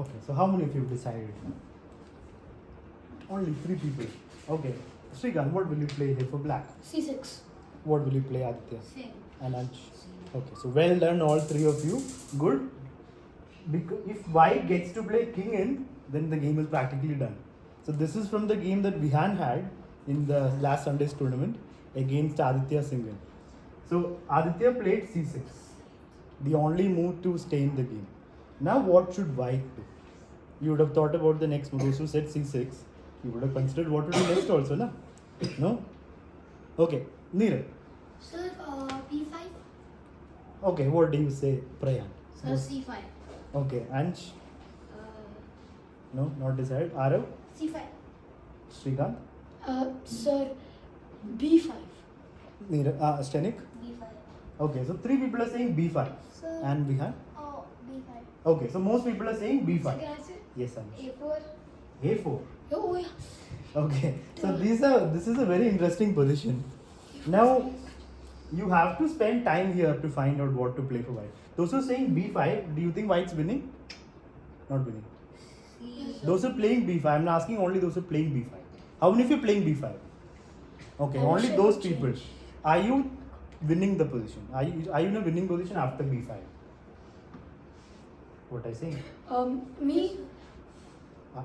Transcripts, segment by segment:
Okay, so how many of you decided? Only 3 people. Okay. Srikanth, what will you play here for black? C6. What will you play, Aditya? Same. And Ansh? Okay, so well done, all 3 of you. Good. Because if white gets to play king in, then the game is practically done. So this is from the game that Vihan had in the last Sunday's tournament against Aditya Singhal. So Aditya played c6, the only move to stay in the game. Now what should white do? You would have thought about the next move. Those who said c6, you would have considered what to do next also, na? No? Okay, Neerav. Sir, B5. Okay, what do you say, Prayan? Sir, C5. Okay, Ansh? Uh, No, not decided. Arav? C5. Srikanth? Sir, B5. Neerav? Stenik? B5. Okay, so 3 people are saying b5. Sir. And Vihan? Oh, B5. Okay, so most people are saying b5. Sir, can I say Yes, Ansh. A4? a4. Oh, yeah. Okay, so this is a very interesting position. Now, you have to spend time here to find out what to play for white. Those who are saying b5, do you think white's winning? Not winning. Those who are playing b5, I'm asking only those who are playing b5. How many of you are playing b5? Okay, I only wish I those could people. change. Are you winning the position? Are you in a winning position after b5? What I say? Me?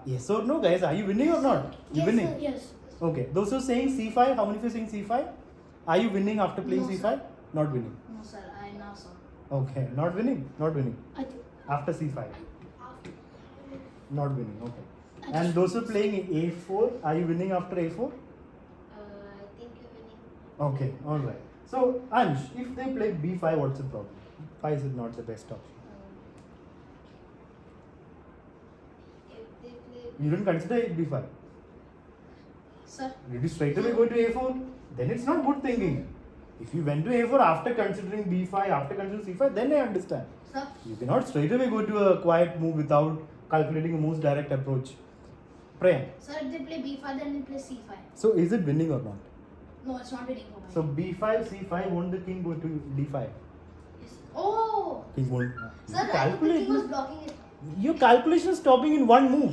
Yes or no, guys? Are you winning or not? You Yes, winning? sir, yes. Okay. Those who are saying c5, how many of you are saying c5? Are you winning after playing No, c5? sir. Not winning. No, sir, I know, sir. Okay. Not winning. Not winning. I think. After c5. Not winning. Okay. I And just- those who are playing a4, are you winning after a4? I think you're winning. Okay. All right. So Ansh, if they play b5, what's the problem? Why is it not the best option? If they play. You didn't consider it b5. Sir, Did you straight away go to a4? Then it's not good thinking. If you went to a4 after considering b5, after considering c5, then I understand. sir. You cannot straight away go to a quiet move without calculating a most direct approach. Prayan. Sir, if they play B5, then we play C5. So is it winning or not? No, it's not winning for me. So b5, c5, won't the king go to d5? Yes. Oh! King won't. Sir, I thought the king was blocking it. Your calculation is stopping in one move.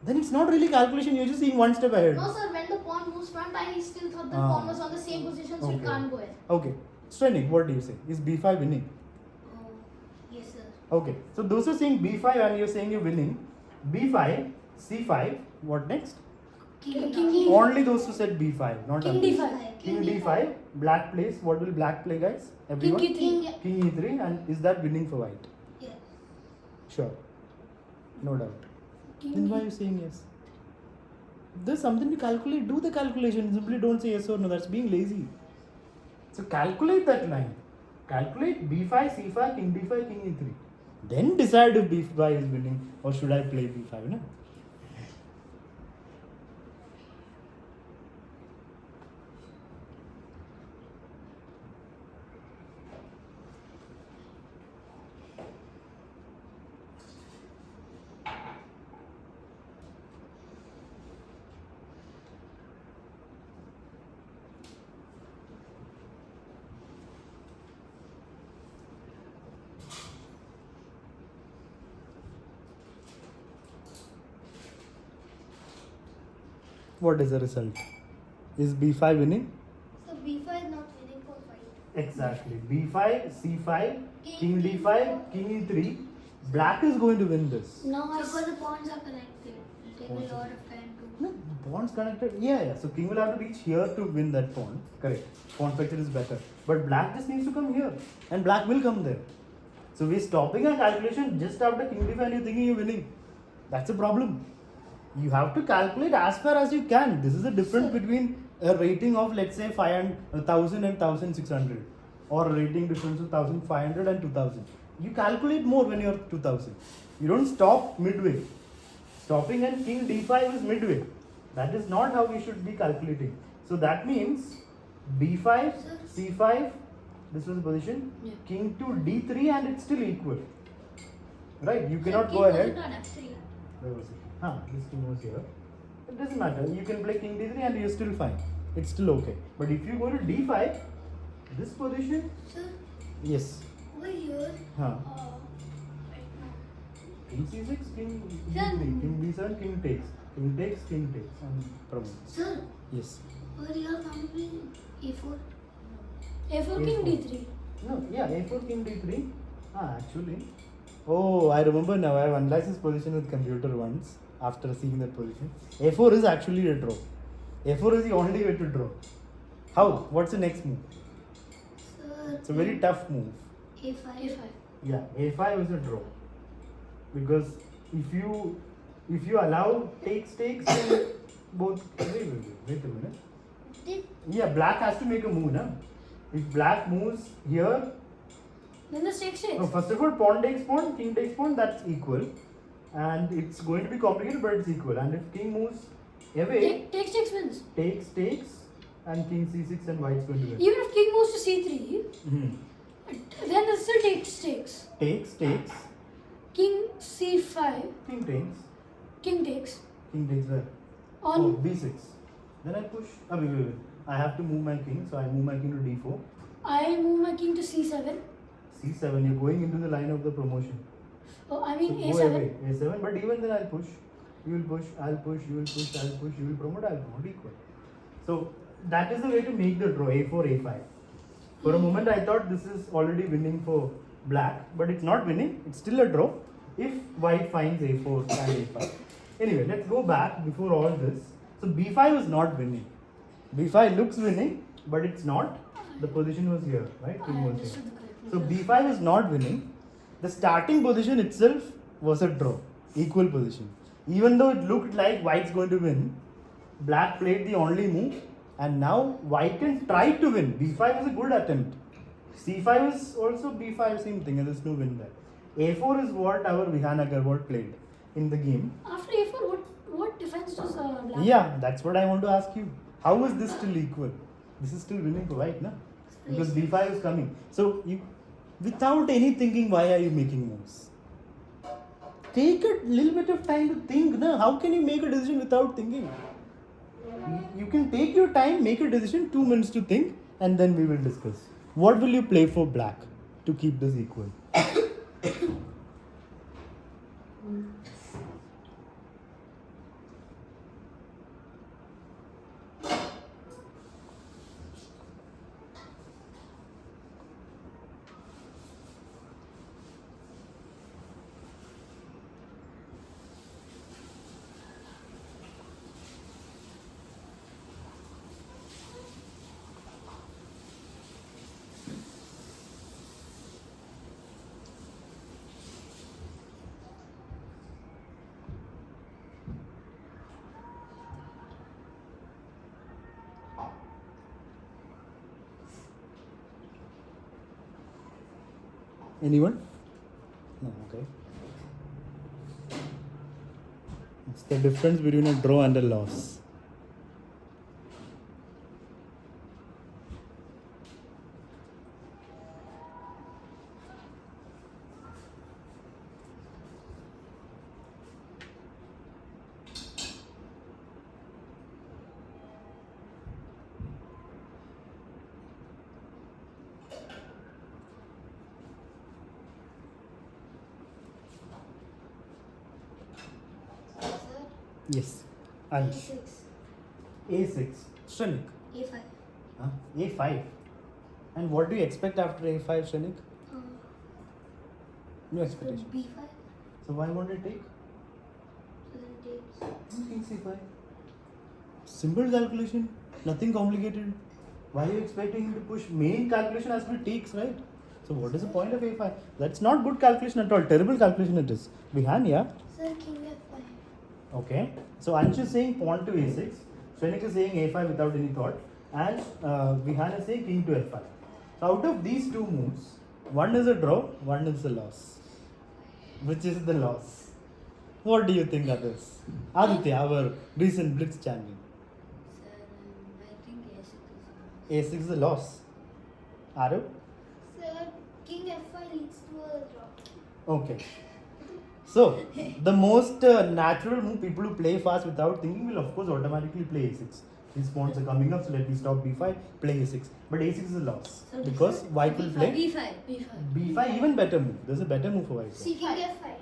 Then it's not really calculation, you're just seeing one step ahead. No, sir, when the pawn moves front, I still thought the Ah. pawn was on the same position, so it Okay. can't go ahead. Okay. Stenik, what do you say? Is b5 winning? Oh, yes, sir. Okay. So those are saying b5 and you're saying you're winning. b5, c5, what next? King. Only those who said b5, not King others. D5. King d5, black plays. What will black play, guys? Everyone? King E3. King e3, and is that winning for white? Yes. Sure. No doubt. King Then why are you saying yes? There's something to calculate. Do the calculation. Simply don't say yes or no. That's being lazy. So calculate that line. Calculate b5, c5, king d5, king e3. Then decide if b5 is winning or should I play b5. No? What is the result? Is b5 winning? So B5 is not winning for white. Exactly. b5, c5, king d5, king e3. Black is going to win this. No, because the pawns are connected. It will take a lot of time to. No, pawn's connected. Yeah. So king will have to reach here to win that pawn. Correct. Pawn factor is better. But black just needs to come here. And black will come there. So we're stopping our calculation just after king d5 and you're thinking you're winning. That's a problem. You have to calculate as far as you can. This is the difference between a rating of, let's say, 1,000 and 1,600. Or a rating difference of 1,500 and 2,000. You calculate more when you're 2,000. You don't stop midway. Stopping and king d5 is midway. That is not how we should be calculating. So that means b5, c5, this was the position, Yeah. king to d3 and it's still equal. Right? You cannot King go ahead. was not actually. Where was it? This king was here. It doesn't matter. You can play king d3 and you're still fine. It's still okay. But if you go to d5, this position, Sir, yes. over here, Huh. right now, king c6, king Yeah. d3, king d7, king takes, and promotes. Sir, Yes. what you are counting a4? A4 king A4. D3. No, yeah, a4, king d3. Actually. Oh, I remember now. I have analyzed this position with computer once after seeing that position. a4 is actually a draw. a4 is the only way to draw. How? What's the next move? Sir, It's a very tough move. a5. A5. Yeah, a5 is a draw. Because if you allow takes, then both. Wait a minute. Yeah, black has to make a move, na? If black moves here, Then the stake stays. no, first of all, pawn takes pawn, king takes pawn, that's equal. And it's going to be complicated, but it's equal. And if king moves away, Takes wins. takes, and king c6 and white's going to win. Even if king moves to C3, Mhm. then it still takes. Takes, King C5, king takes where? on Oh, b6. Then I push. Wait. I have to move my king, so I move my king to d4. I move my king to C7. c7, you're going into the line of the promotion. Oh, I mean So go A7. away, a7, but even then I'll push. You will push, I'll push, you will push, I'll push, you will promote, I'll promote, equal. So that is the way to make the draw, a4, a5. For a moment I thought this is already winning for black, but it's not winning, it's still a draw if white finds a4 and a5. Anyway, let's go back before all this. So b5 is not winning. b5 looks winning, but it's not. The position was here, right? I King was understood here. the So correct b5 is not winning. The starting position itself was a draw, equal position. Even though it looked like white's going to win, black played the only move, and now white can try to win. b5 is a good attempt. c5 is also b5, same thing, and there's no win there. a4 is what our Vihan Agarwal played in the game. After A4, what defense does black? Yeah, that's what I want to ask you. How is this still equal? This is still winning for white, no? Because b5 is coming. So you, without any thinking, why are you making moves? Take a little bit of time to think. No? How can you make a decision without thinking? You can take your time, make a decision, 2 minutes to think, and then we will discuss. What will you play for black to keep this equal? Anyone? No, okay. It's the difference between a draw and a loss. Sir, Yes. Ansh. a6. A6. Shrenik. a5. Huh? A5. And what do you expect after A5, Shrenik? No So expectation. b5. So why won't it take? So then takes. King C5. Simple calculation. Nothing complicated. Why are you expecting him to push? Main calculation has to be takes, right? So what is the point of A5? That's not good calculation at all. Terrible calculation it is. Vihan, yeah? Sir, king f5. Okay. So Ansh is saying pawn to A6. Shrenik is saying A5 without any thought. And Vihan is saying king to F5. So out of these two moves, one is a draw, one is a loss. Which is the loss? What do you think that is? Aditya, our recent Blitz champion. Sir, I think a6 is A6 is a loss. Arav? Sir, king f5 leads to a draw. Okay. So, the most natural move, people who play fast without thinking will of course automatically play A6. These pawns are coming up, so let me stop B5, play A6. But A6 is a loss. So Because white will play b5. B5. B5, even better move. There's a better move for white. See king f5.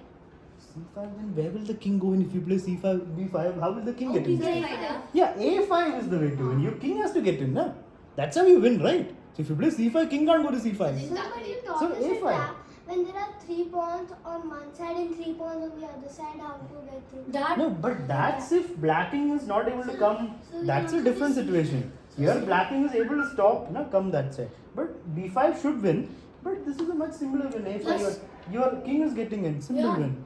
C5, then where will the king go? And if you play C5, B5, how will the king get in? C5. Yeah, A5 is the way to win. Your king has to get in, na? That's how you win, right? So if you play C5, king can't go to C5. Sir, but you So taught us A5. that when there are 3 pawns on one side and 3 pawns on the other side, how to get through. That No, but that's if black king is not able to come. So That's you a know, different this- situation. Here, black king is able to stop, na, come that side. But B5 should win. But this is a much simpler win. A5, Yes. your king is getting in. Simple yeah. win.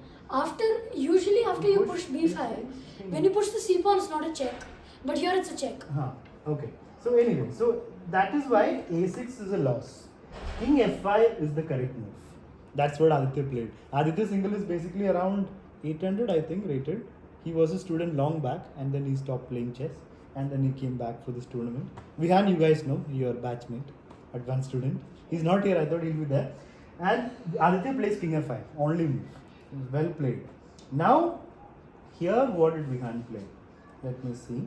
Usually after you Push push B5, when you push the C pawn, it's not a check. But here it's a check. Okay. So anyway, so that is why A6 is a loss. King F5 is the correct move. That's what Aditya played. Aditya single is basically around 800, I think, rated. He was a student long back, and then he stopped playing chess, and then he came back for this tournament. Vihan, you guys know, your batchmate, advanced student. He's not here. I thought he'll be there. And Aditya plays King F5, only move. Well played. Now, here what did Vihan play? Let me see.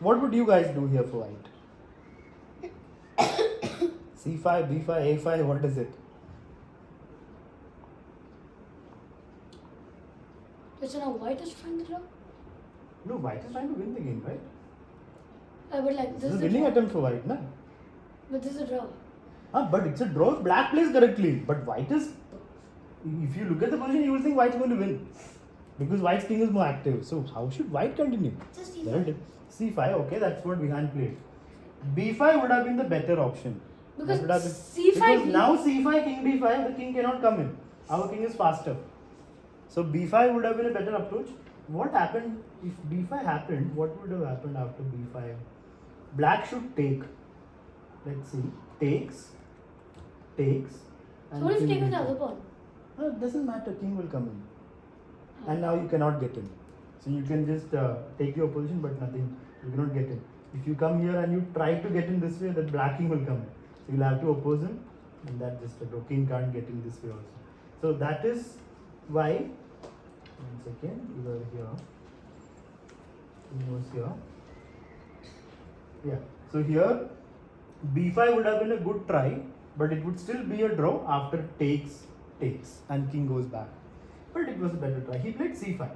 What would you guys do here for white? C5, B5, A5, what is it? So now white is trying to draw. No, white is trying to win the game, right? But like This this is a is a winning draw. attempt for white, na? But this is a draw. But it's a draw if black plays correctly. But white is, if you look at the position, you will think white's going to win. Because white's king is more active. So how should white continue? Just Very C5. C5, okay, that's what Vihan played. B5 would have been the better option. Because That would have been- C5 Because now C5, king D5, the king cannot come in. Our king is faster. So B5 would have been a better approach. What happened if B5 happened? What would have happened after B5? Black should take. Let's see. Takes. So what if you king take with the D5. other pawn? No, it doesn't matter. King will come in. And now you cannot get in. So you can just take your position, but nothing. You cannot get in. If you come here and you try to get in this way, then black king will come in. So you'll have to oppose him, and that just a draw. King can't get in this way also. So that is why. One second, you are here. King was here. Yeah. So here, B5 would have been a good try, but it would still be a draw after takes, and king goes back. But it was a better try. He played C5.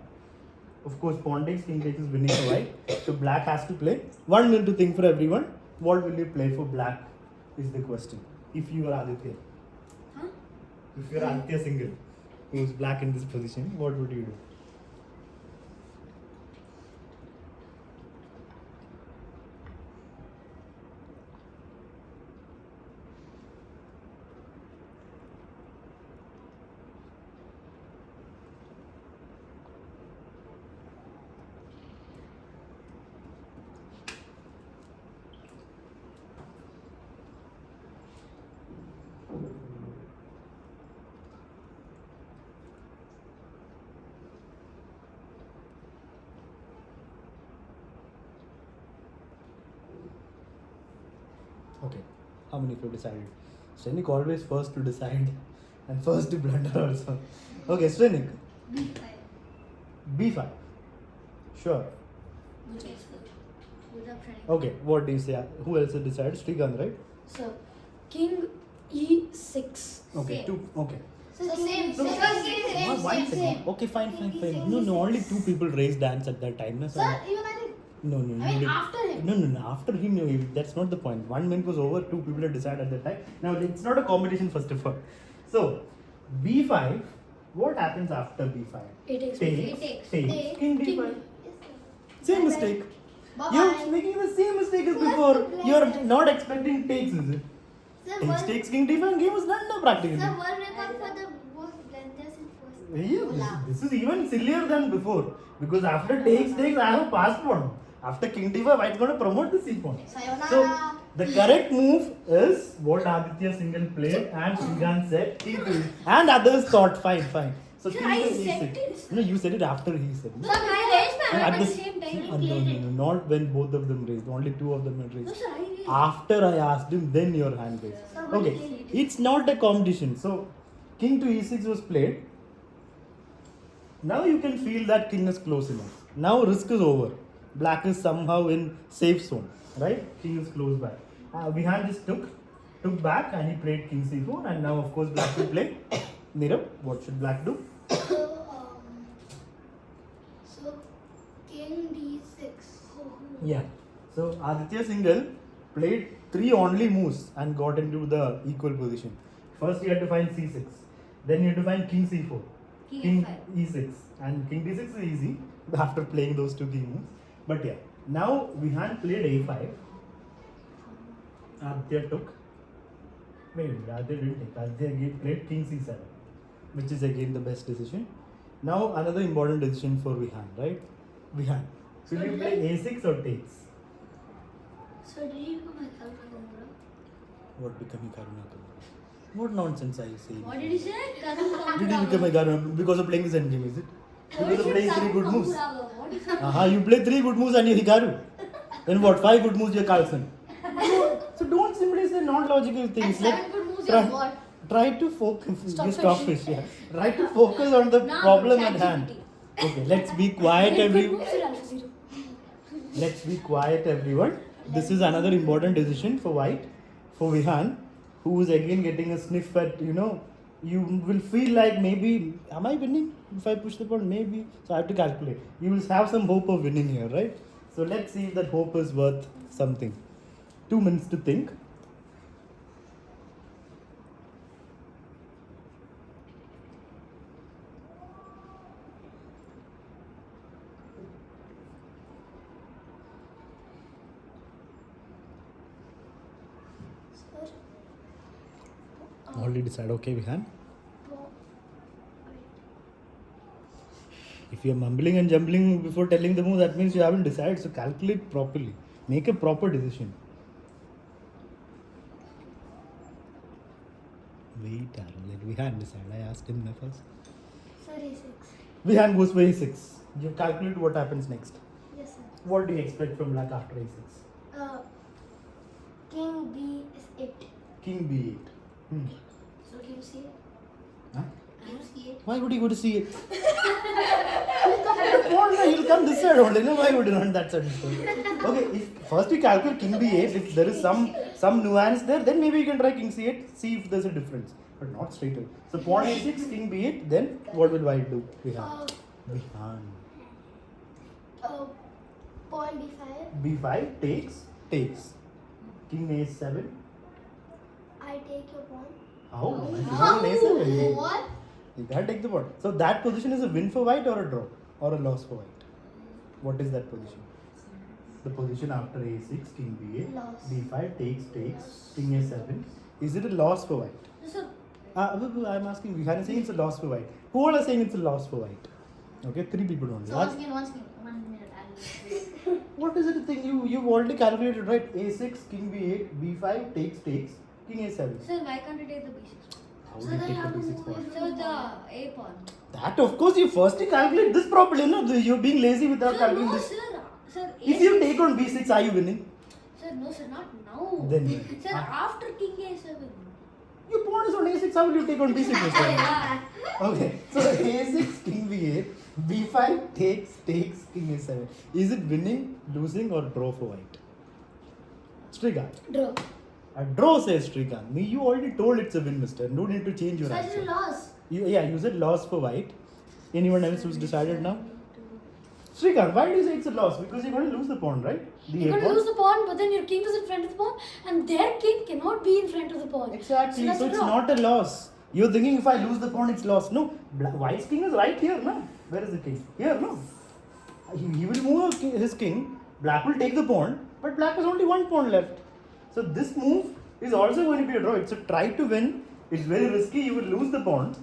Of course, pawn takes, king takes is winning for white. So black has to play. 1 minute to think for everyone. What will you play for black is the question. If you are Aditya. Huh? If you are Aditya single, who is black in this position, what would you do? Okay, how many of you decided? Strenik always first to decide and first to blunder also. Okay, Strenik, B5. B5. Sure. Yes, sir. Without trying. Okay, what do you say? Who else has decided? Srikanth, right? So king E6. Okay, Same. two. Okay. So same. So- Same. One second. Okay, fine. No, only two people raised hands at that time. Na, so Sir, even I think. no. I mean, after him. No. After him, no, that's not the point. 1 minute was over. Two people had decided at that time. Now it's not a competition, first of all. So B5. What happens after B5? It takes. Takes. Takes. King D5. Yes, sir. Same Bye-bye. mistake. Bye-bye. You're making the same mistake as Who has before. to play You're it? not expecting takes, is it? Sir, Takes, one, takes, king D5, game was done now practically. sir, one record for the most blunders in first. Yeah, this is even sillier than before. Because after takes, I have passed pawn. After king D5, white's going to promote the c pawn. Sayonara. So, the correct move is what Aditya single played and Srikanth said. And others thought, fine. So, Sir, king I to said e6. it. No, you said it after he said it. Sir, I raised my hand At at the the same time. He no, played it. not when both of them raised. Only two of them had No, raised. sir, I raised. After I asked him, then your hand raised. Sir, what Okay, did he do? it's not a competition. So, king to e6 was played. Now you can feel that king is close enough. Now risk is over. Black is somehow in safe zone, right? King is close by. Vihan just took back and he played king c4, and now of course black will play. Nirav, what should black do? So, So king d6. Yeah. So Aditya Singhal played 3 only moves and got into the equal position. First, you had to find c6. Then you had to find king c4, king e6, and king d6 is easy after playing those 2 key moves. But yeah, now Vihan played a5. Aditya took. Wait, Aditya didn't take. Aditya again played king c7, which is again the best decision. Now another important decision for Vihan, right? Vihan. Should you play a6 or takes? So did you become my Karuna? What becoming Karuna? What nonsense are you saying? What did you say? Did you become a Karuna because of playing this endgame, is it? Because of playing 3 good moves? What is that? You play 3 good moves and you're Hikaru. Then what? 5 good moves, you're Carlson. So don't simply say non-logical things. And 7 good moves, you're what? Try to focus. Stockfish. Yeah. Try to focus on the problem at hand. Okay, let's be quiet, everyone. Let's be quiet, everyone. This is another important decision for White, for Vihan, who is again getting a sniff at, you will feel like maybe, am I winning? If I push the pawn, maybe. So I have to calculate. You will have some hope of winning here, right? So let's see if that hope is worth something. 2 minutes to think. Sir. Already decided, okay, Vihan. If you're mumbling and jumbling before telling the move, that means you haven't decided. So calculate properly. Make a proper decision. Wait, Aaron, let Vihan decide. I asked him first. Sir, a6. Vihan goes for a6. You calculate what happens next. Yes, sir. What do you expect from black after a6? King b8. King b8. So king c8. Huh? King c8. Why would you go to c8? You'll come this side only. No, why would you run that side? Okay, if first we calculate king b8, if there is some nuance there, then maybe you can try king c8, see if there's a difference. But not straight away. So pawn a6, king b8, then what will white do? Vihan. Pawn b5. b5 takes. King a7. I take your pawn. How? King a7. What? You can't take the pawn. So that position is a win for white or a draw? Or a loss for white? What is that position? The position after a6, king b8, Loss. b5 takes, king a7. Is it a loss for white? Sir, I'm asking, Vihan is saying it's a loss for white. Who all are saying it's a loss for white? Okay, 3 people only. so once again, 1 minute. What is it thing? You've already calculated, right? a6, king b8, b5 takes, king a7. Sir, why can't you take the b6? How So do you then take how the to b6 move pawn? it? So the a pawn. That of course you firstly calculate this properly, no? You're being lazy without Sir, calculating no, this. sir, If you take on b6, are you winning? Sir, no, sir, not now. Then when? Sir, after king a7. Your pawn is on a6, how will you take on b6 this time? Yeah. Okay, so a6, king b8, b5 takes, king a7. Is it winning, losing, or draw for white? Srikanth. Draw. A draw, says Srikanth. Me, you already told it's a win, mister. No need to change your So I did answer. a loss. You said loss for white. Anyone else who's decided now? Srikanth, why do you say it's a loss? Because you're going to lose the pawn, right? The You're a going to pawn. lose the pawn, but then your king is in front of the pawn, and their king cannot be in front of the pawn. Exactly, that's so a it's draw. not a loss. You're thinking if I lose the pawn, it's loss. No, White's king is right here, no? Where is the king? Here, no? He will move his king, black will take the pawn, but black has only 1 pawn left. So this move is also going to be a draw. It's a try to win. It's very risky, you will lose the pawn,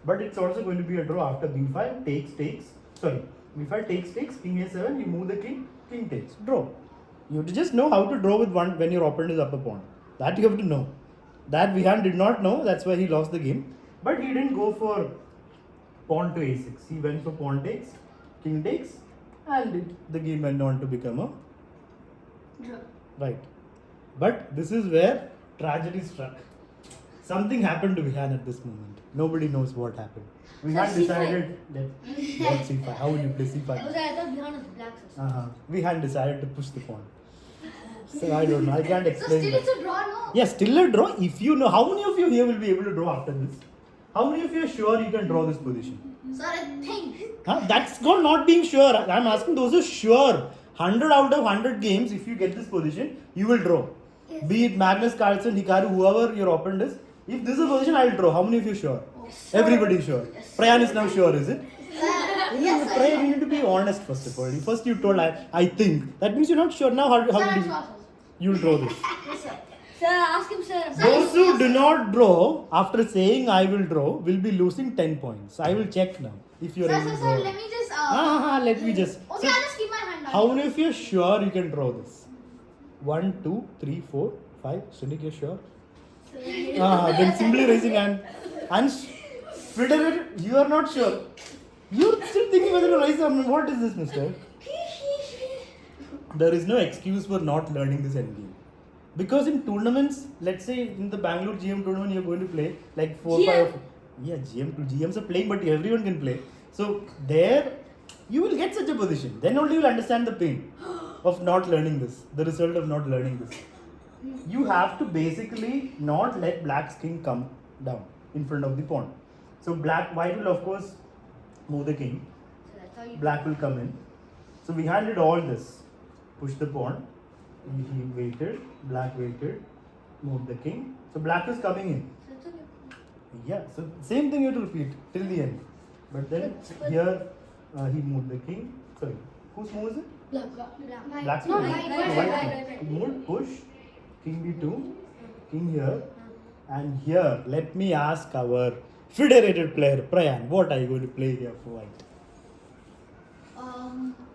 but it's also going to be a draw after b5 takes. Sorry, b5 takes, king a7, you move the king takes. Draw. You have to just know how to draw with one when your opponent is up a pawn. That you have to know. That Vihan did not know, that's why he lost the game. But he didn't go for pawn to a6. He went for pawn takes, king takes, and the game went on to become a Draw. right. But this is where tragedy struck. Something happened to Vihan at this moment. Nobody knows what happened. Vihan C5. decided that what c5? How will you play c5? Because I thought behind was black. Sir. Vihan decided to push the pawn. So I don't know. I can't So explain still that. it's a draw, no? Yeah, still a draw. If you know, how many of you here will be able to draw after this? How many of you are sure you can draw this position? Sir, I think. Huh? That's called not being sure. I'm asking those who are sure. 100 out of 100 games, if you get this position, you will draw. Yes. Be it Magnus Carlsen, Hikaru, whoever your opponent is. If this is a position, I will draw. How many of you sure? Everybody is sure. Prayan is now sure, is it? Yes, Prayan, you need to be honest first of all. First you told I think. That means you're not sure. Now how Sir, will I'm you? sure. You'll draw this. Yes, sir. Sir, ask him, sir. Those who do not draw after saying I will draw will be losing 10 points. I will check now if you're able to draw. Let me just. Let me just. Okay, So, I'll just keep my hand on how it. many of you are sure you can draw this? 1, 2, 3, 4, 5. Sunik, you're sure? Then simply raising hand. And Federer, you are not sure. You're still thinking whether to raise hand. What is this, mister? There is no excuse for not learning this endgame. Because in tournaments, let's say in the Bangalore GM tournament, you're going to play like 4 GM. 5. Yeah, GMs are playing, but everyone can play. So there, you will get such a position. Then only you will understand the pain of not learning this, the result of not learning this. You have to basically not let black's king come down in front of the pawn. So white will of course move the king. So that's how you. Black will come in. So we handled all this. Push the pawn. He waited. Black waited. Moved the king. So black is coming in. So it's okay. Yeah. So same thing you have to repeat till the end. But then here he moved the king. Sorry. Whose move is it? Black. Black's No, move. white, So white. He moved. Push. King b2. King here. And here, let me ask our federated player Prayan, what are you going to play here for white?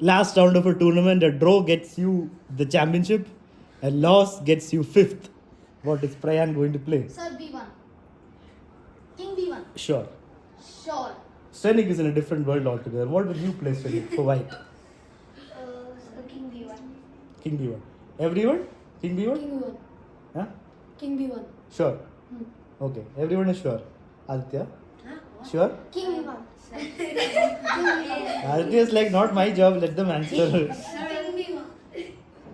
Last round of a tournament, a draw gets you the championship, a loss gets you 5th. What is Prayan going to play? Sir, B1. King B1. Sure. Sure. Stenik is in a different world altogether. What will you play, Stenik, for white? King B1. King b1. Everyone? King b1? King B1. Huh? King B1. Sure. Okay. Everyone is sure. Aditya? Huh? What? Sure? King B1. Aditya is like, not my job, let them answer. King B1.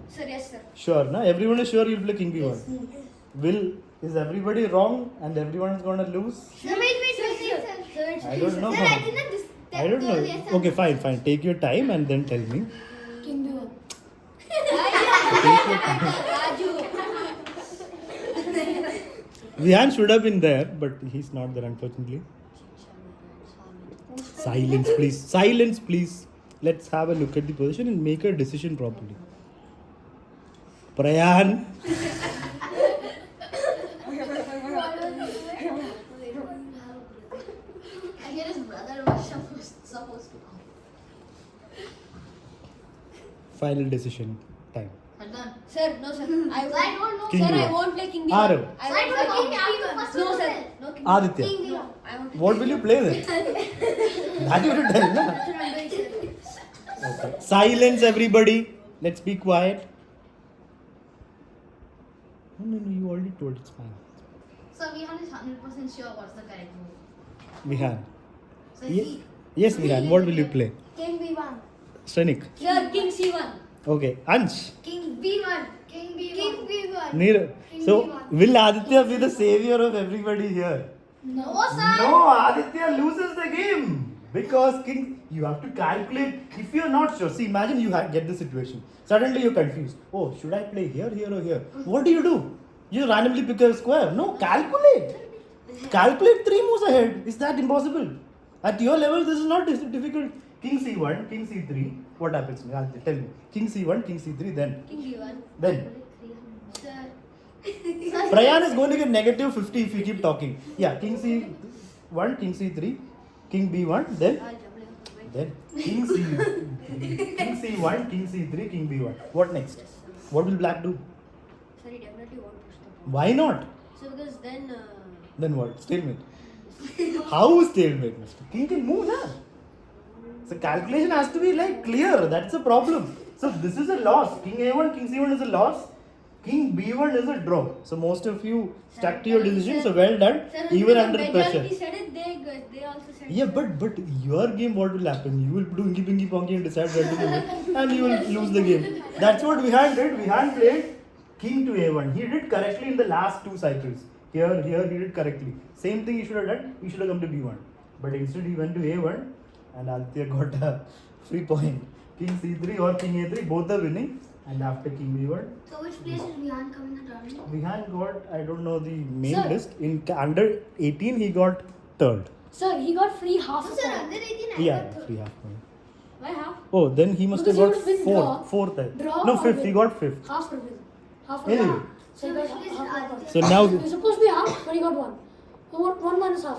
Sir, yes, sir. Sure, na? Everyone is sure you'll play King b1. Is everybody wrong and everyone is gonna lose? Sir, wait. I don't know. Sir, I did not I don't know. Okay, fine. Take your time and then tell me. King B1. Vihan should have been there, but he's not there, unfortunately. Silence, please. Let's have a look at the position and make a decision properly. Prayan. I guess his brother was supposed to come. Final decision time. Well done. Sir, no, sir. I don't know. King Sir, I B1. won't play King B1. Arav. I won't play King B1. No, sir. No King B1. Aditya. King B1. I won't play What will you play then? That you will tell, na? Okay. Silence, everybody. Let's be quiet. No, you already told it's fine. So Vihan is 100% sure what's the correct move. Vihan. So Yes, Vihan. What will you play? King B1. Stenik. Sir, King C1. Okay. Ansh. King B1. King B1. King B1. Neer. King So, B1. will Aditya be the savior of everybody here? No, sir. No, Aditya loses the game. Because King, you have to calculate. If you're not sure, see, imagine you get the situation. Suddenly you're confused. Oh, should I play here, here, or here? What do? You randomly pick a square. No, calculate. Calculate 3 moves ahead. Is that impossible? At your level, this is not difficult. King C1, King C3. What happens? Aditya, tell me. King C1, King C3, then. King B1. Then. Sir. Prayan is going to get negative 50 if you keep talking. Yeah, King C1, King C3, King B1, then King C1, King C3, King B1. What next? What will black do? Sir, he definitely won't push the pawn. Why not? So because then. Then what? Stalemate. How stalemate, mister? King can move, na? So calculation has to be like clear. That's the problem. So this is a loss. King A1, King C1 is a loss. King B1 is a draw. So most of you stuck to your decision. So well done. Even under pressure. Said it, they also said Yeah, but your game, what will happen? You will do inky pinky ponky and decide where to move, and you will lose the game. That's what Vihan did. Vihan played King to A1. He did correctly in the last 2 cycles. Here, he did correctly. Same thing he should have done. He should have come to B1. But instead he went to A1 and Aditya got a free point. King C3 or King A3, both are winning. And after King B1, So which place did Vihan come in the tournament? Vihan got, I don't know the main Sir. list. In under 18 he got third. Sir, he got free half Oh, a sir, point. under 18 I Yeah, got third. free half point. Why half? Oh, then he must Because have he got would win draw. fourth. Draw No, or fifth. win. He got fifth. Half or win. Half or Anyway. win. So he So got which place did half a Aditya point. So now It's supposed to be half, but he got one. So what? One minus half.